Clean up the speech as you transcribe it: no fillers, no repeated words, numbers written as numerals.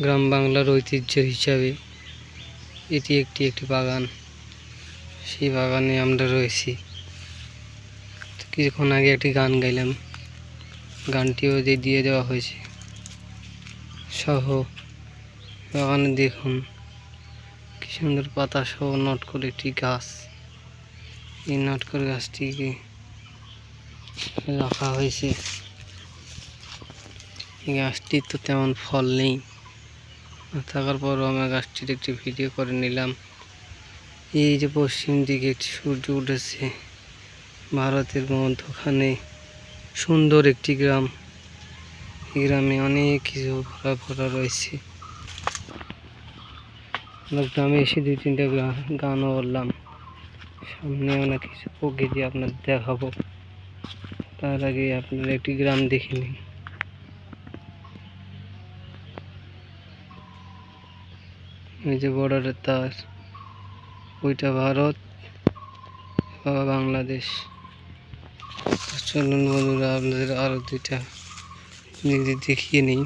গ্রাম বাংলার ঐতিহ্য হিসাবে এটি একটি বাগান। সেই বাগানে আমরা রয়েছি। কিছুক্ষণ আগে একটি গান গাইলাম, গানটিও যে দিয়ে দেওয়া হয়েছে সহ। বাগানে দেখুন কি সুন্দর পাতা সহ নটকর একটি গাছ। এই নটকর গাছটিকে রাখা হয়েছে। এই গাছটির তো তেমন ফল নেই, থাকার পরও আমরা গাছটির একটি ভিডিও করে নিলাম। এই যে পশ্চিম দিকে সূর্য উঠেছে, ভারতের মধ্যখানে সুন্দর একটি গ্রাম। এই গ্রামে অনেক কিছু ভরা রয়েছে। আমরা গ্রামে এসে 2-3টা গানও বললাম। সামনে অনেক কিছু প্রকৃতি আপনাদের দেখাবো, তার আগে আপনারা একটি গ্রাম দেখে নিন। এই যে বর্ডারের তার, ওইটা ভারত বা বাংলাদেশ। চলুন বন্ধুরা, আপনাদের আরো 2টা দেখিয়ে নিই।